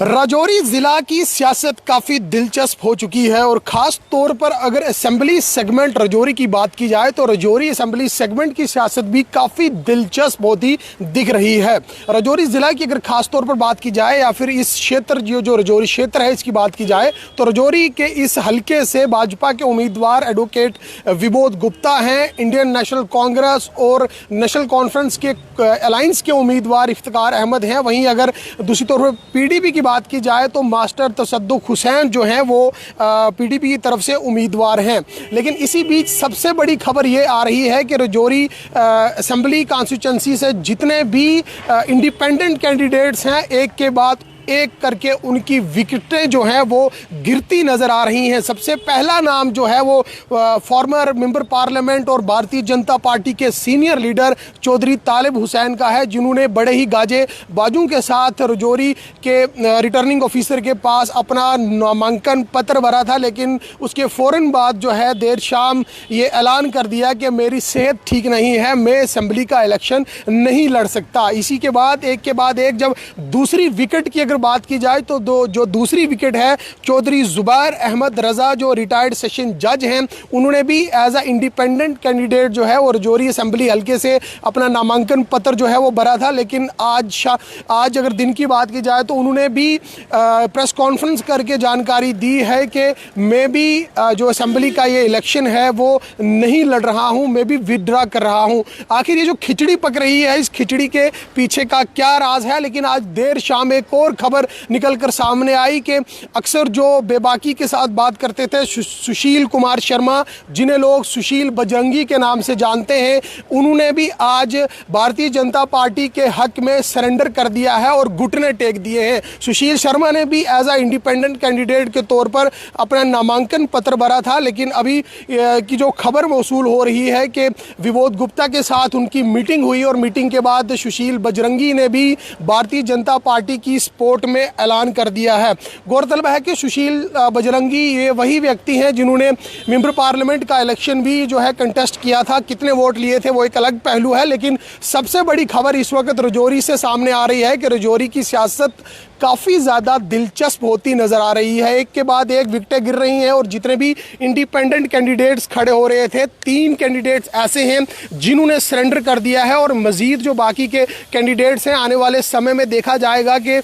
राजौरी ज़िला की सियासत काफ़ी दिलचस्प हो चुकी है और ख़ास तौर पर अगर असेंबली सेगमेंट राजौरी की बात की जाए तो राजौरी असेंबली सेगमेंट की सियासत भी काफ़ी दिलचस्प होती दिख रही है। राजौरी ज़िला की अगर ख़ास तौर पर बात की जाए या फिर इस क्षेत्र जो राजौरी क्षेत्र है इसकी बात की जाए तो राजौरी के इस हलके से भाजपा के उम्मीदवार एडवोकेट विबोध गुप्ता हैं। इंडियन नेशनल कांग्रेस और नेशनल कॉन्फ्रेंस के अलायंस के उम्मीदवार इफ्तिकार अहमद हैं। वहीं अगर दूसरी तौर पर पीडीपी की बात की जाए तो मास्टर तसद्दुक हुसैन जो हैं वो पीडीपी की तरफ से उम्मीदवार हैं। लेकिन इसी बीच सबसे बड़ी खबर ये आ रही है कि राजौरी असेंबली कॉन्स्टिट्यूंसी से जितने भी इंडिपेंडेंट कैंडिडेट्स हैं एक के बाद एक करके उनकी विकेटें जो हैं वो गिरती नज़र आ रही हैं। सबसे पहला नाम जो है वो फॉर्मर मेंबर पार्लियामेंट और भारतीय जनता पार्टी के सीनियर लीडर चौधरी तालिब हुसैन का है, जिन्होंने बड़े ही गाजे बाजों के साथ राजौरी के रिटर्निंग ऑफिसर के पास अपना नामांकन पत्र भरा था। लेकिन उसके फ़ौरन बाद जो है देर शाम ये ऐलान कर दिया कि मेरी सेहत ठीक नहीं है, मैं असेंबली का इलेक्शन नहीं लड़ सकता। इसी के बाद एक जब दूसरी विकेट की अगर बात की जाए तो जो दूसरी विकेट है चौधरी जुबैर अहमद रजा जो रिटायर्ड सेशन जज हैं, उन्होंने भी एज अ इंडिपेंडेंट कैंडिडेट जो है और राजौरी असेंबली हल्के से अपना नामांकन पत्र जो है वो भरा था। लेकिन आज अगर दिन की बात की जाए तो उन्होंने भी प्रेस कॉन्फ्रेंस करके जानकारी दी है कि मैं भी जो असेंबली का ये इलेक्शन है वो नहीं लड़ रहा हूँ, मैं भी विथड्रॉ कर रहा हूँ। आखिर ये जो खिचड़ी पक रही है इस खिचड़ी के पीछे का क्या राज है? लेकिन आज देर शाम एक और खबर निकलकर सामने आई कि अक्सर जो बेबाकी के साथ बात करते थे सुशील कुमार शर्मा, जिन्हें लोग सुशील बजरंगी के नाम से जानते हैं, उन्होंने भी आज भारतीय जनता पार्टी के हक में सरेंडर कर दिया है और घुटने टेक दिए हैं। सुशील शर्मा ने भी एज अ इंडिपेंडेंट कैंडिडेट के तौर पर अपना नामांकन पत्र भरा था। लेकिन अभी की जो खबर मौसूल हो रही है कि विबोध गुप्ता के साथ उनकी मीटिंग हुई और मीटिंग के बाद सुशील बजरंगी ने भी भारतीय जनता पार्टी की सपोर्ट में ऐलान कर दिया है। गौरतलब है कि सुशील बजरंगी ये वही व्यक्ति हैं जिन्होंने मेंबर पार्लियामेंट का इलेक्शन भी जो है कंटेस्ट किया था। कितने वोट लिए थे वो एक अलग पहलू है, लेकिन सबसे बड़ी खबर इस वक्त राजौरी से सामने आ रही है कि राजौरी की सियासत काफ़ी ज़्यादा दिलचस्प होती नज़र आ रही है। एक के बाद एक विकेटें गिर रही हैं और जितने भी इंडिपेंडेंट कैंडिडेट्स खड़े हो रहे थे, 3 कैंडिडेट्स ऐसे हैं जिन्होंने सरेंडर कर दिया है और मज़ीद जो बाकी के कैंडिडेट्स हैं आने वाले समय में देखा जाएगा कि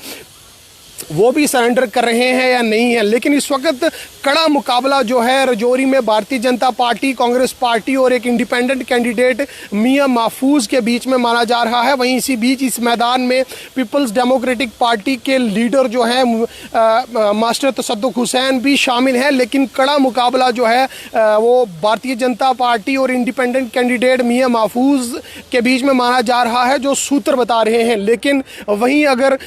वो भी सरेंडर कर रहे हैं या नहीं है। लेकिन इस वक्त कड़ा मुकाबला जो है राजौरी में भारतीय जनता पार्टी, कांग्रेस पार्टी और एक इंडिपेंडेंट कैंडिडेट मियां महफूज के बीच में माना जा रहा है। वहीं इसी बीच इस मैदान में पीपल्स डेमोक्रेटिक पार्टी के लीडर जो है मास्टर तसद्दुक हुसैन भी शामिल हैं। लेकिन कड़ा मुकाबला जो है वो भारतीय जनता पार्टी और इंडिपेंडेंट कैंडिडेट मियां महफूज के बीच में माना जा रहा है, जो सूत्र बता रहे हैं। लेकिन वहीं अगर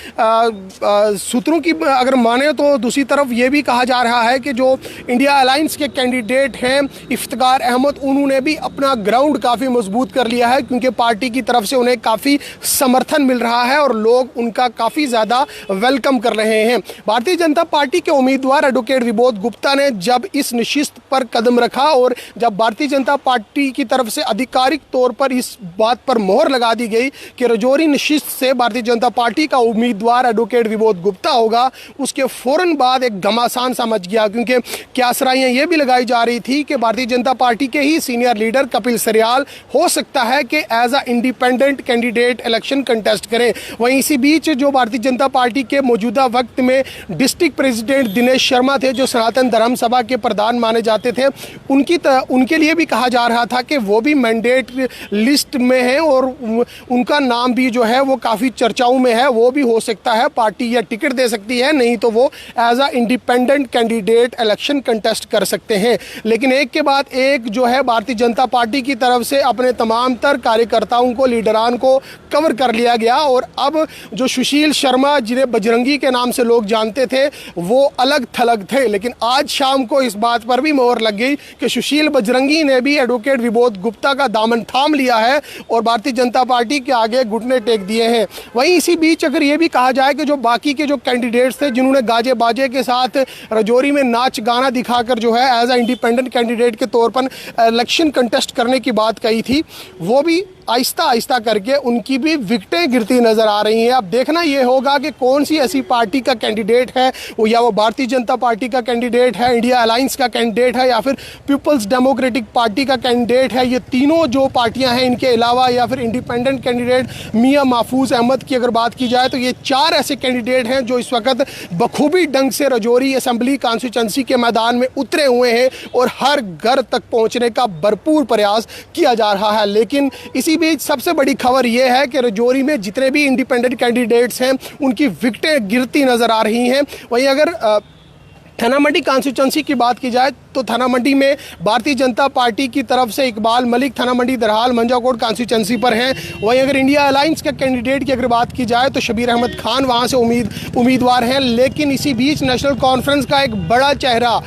सूत्रों की अगर माने तो दूसरी तरफ ये भी कहा जा रहा है कि जो इंडिया अलायंस के कैंडिडेट हैं इफ्तिकार अहमद, उन्होंने भी अपना ग्राउंड काफ़ी मजबूत कर लिया है, क्योंकि पार्टी की तरफ से उन्हें काफ़ी समर्थन मिल रहा है और लोग उनका काफ़ी ज़्यादा वेलकम कर रहे हैं। भारतीय जनता पार्टी के उम्मीदवार एडवोकेट विबोध गुप्ता ने जब इस नशिस्त पर कदम रखा और जब भारतीय जनता पार्टी की तरफ से आधिकारिक तौर पर इस बात पर मोहर लगा दी गई कि राजौरी नशिस्त से भारतीय जनता पार्टी का उम्मीदवार एडवोकेट विबोध गुप्ता होगा, उसके फौरन बाद एक घमासान सा मच गया। क्योंकि क्यासराइयाँ ये भी लगाई जा रही थी कि भारतीय जनता पार्टी के ही सीनियर लीडर कपिल सरियाल हो सकता है कि as a independent candidate election contest करें। वहीं इसी बीच जो भारतीय जनता पार्टी के मौजूदा वक्त में डिस्ट्रिक्ट प्रेसिडेंट दिनेश शर्मा थे, जो सनातन धर्म सभा के प्रधान माने जाते थे, उनके लिए भी कहा जा रहा था कि वो भी मैंडेट लिस्ट में है और उनका नाम भी जो है वो काफ़ी चर्चाओं में है। वो भी हो सकता है पार्टी या टिकट दे सकती है, नहीं तो वो as a independent candidate election contest कर सकते हैं। लेकिन एक के बाद एक जो है भारतीय जनता पार्टी की तरफ से अपने तमाम तर कार्यकर्ताओं को, लीडरान को कवर कर लिया गया और अब जो सुशील शर्मा, जिन्हें बजरंगी के नाम से लोग जानते थे, वो अलग थलग थे। लेकिन आज शाम को इस बात पर भी मोहर लग गई कि सुशील बजरंगी ने भी एडवोकेट विबोध गुप्ता का दामन थाम लिया है और भारतीय जनता पार्टी के आगे घुटने टेक दिए हैं। वहीं इसी बीच अगर ये भी कहा जाए कि जो बाकी के जो कैंडिडेट्स थे जिन्होंने गाजे बाजे के साथ राजौरी में नाच गाना दिखाकर जो है एज अ इंडिपेंडेंट कैंडिडेट के तौर पर इलेक्शन कंटेस्ट करने की बात कही थी, वो भी आहिस्ता आहिस्ता करके उनकी भी विकेटें गिरती नजर आ रही हैं। अब देखना ये होगा कि कौन सी ऐसी पार्टी का कैंडिडेट है, या वो भारतीय जनता पार्टी का कैंडिडेट है, इंडिया अलायंस का कैंडिडेट है, या फिर पीपल्स डेमोक्रेटिक पार्टी का कैंडिडेट है। ये तीनों जो पार्टियां हैं, इनके अलावा या फिर इंडिपेंडेंट कैंडिडेट मियां महफूज अहमद की अगर बात की जाए तो ये 4 ऐसे कैंडिडेट हैं जो इस वक्त बखूबी ढंग से राजौरी असेंबली कॉन्स्टिट्यूंसी के मैदान में उतरे हुए हैं और हर घर तक पहुंचने का भरपूर प्रयास किया जा रहा है। लेकिन इसी बीच सबसे बड़ी खबर यह है कि राजौरी में जितने भी इंडिपेंडेंट कैंडिडेट्स हैं उनकी विकेटें गिरती नजर आ रही हैं। वहीं अगर थाना मंडी कॉन्स्टिट्यूंसी की बात की जाए तो थाना मंडी में भारतीय जनता पार्टी की तरफ से इकबाल मलिक थाना मंडी दरहाल मंजाकोट कॉन्स्टिट्यूंसी पर हैं। वहीं अगर इंडिया अलायंस के कैंडिडेट की अगर बात की जाए तो शबीर अहमद खान वहां से उम्मीदवार हैं। लेकिन इसी बीच नेशनल कॉन्फ्रेंस का एक बड़ा चेहरा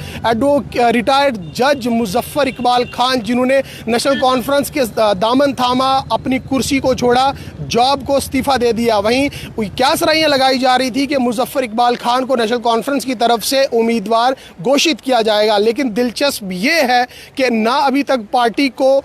रिटायर्ड जज मुजफ्फर इकबाल खान, जिन्होंने नेशनल कॉन्फ्रेंस के दामन थामा, अपनी कुर्सी को छोड़ा, जॉब को इस्तीफा दे दिया। वहीं क्या सराहियां लगाई जा रही थी कि मुजफ्फर इकबाल खान को नेशनल कॉन्फ्रेंस की तरफ से उम्मीदवार घोषित किया जाएगा। लेकिन दिलचस्प ये है कि ना अभी तक पार्टी को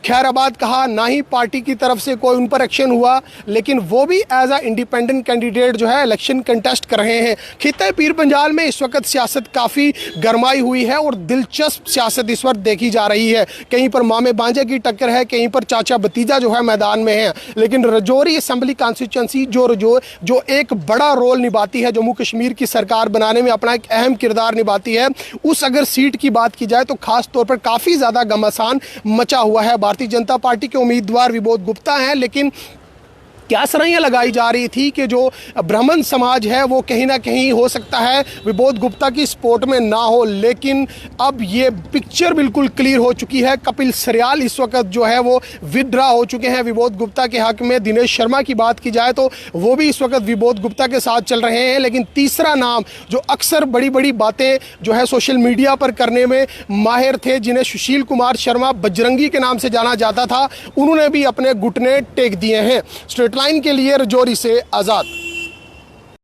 खैराबाद कहा, ना ही पार्टी की तरफ से कोई उन पर एक्शन हुआ, लेकिन वो भी एज अ इंडिपेंडेंट कैंडिडेट जो है इलेक्शन कंटेस्ट कर रहे हैं। खित्ते पीर पंजाल में इस वक्त सियासत काफ़ी गरमाई हुई है और दिलचस्प सियासत इस वक्त देखी जा रही है। कहीं पर मामे बांजे की टक्कर है, कहीं पर चाचा भतीजा जो है मैदान में है। लेकिन राजौरी असेंबली कॉन्स्टिट्यूंसी जो एक बड़ा रोल निभाती है, जम्मू कश्मीर की सरकार बनाने में अपना एक अहम किरदार निभाती है, उस अगर सीट की बात की जाए तो खास तौर पर काफ़ी ज़्यादा घमासान मचा हुआ है। भारतीय जनता पार्टी के उम्मीदवार विबोध गुप्ता हैं, लेकिन क्या सराहियां लगाई जा रही थी कि जो ब्राह्मण समाज है वो कहीं ना कहीं हो सकता है विबोध गुप्ता की सपोर्ट में ना हो। लेकिन अब ये पिक्चर बिल्कुल क्लियर हो चुकी है। कपिल सरियाल इस वक्त जो है वो विदड्रा हो चुके हैं विबोध गुप्ता के हक में। दिनेश शर्मा की बात की जाए तो वो भी इस वक्त विबोध गुप्ता के साथ चल रहे हैं। लेकिन तीसरा नाम जो अक्सर बड़ी बड़ी बातें जो है सोशल मीडिया पर करने में माहिर थे, जिन्हें सुशील कुमार शर्मा बजरंगी के नाम से जाना जाता था, उन्होंने भी अपने घुटने टेक दिए हैं। स्ट्रेट लाइन के लिए राजौरी से आज़ाद।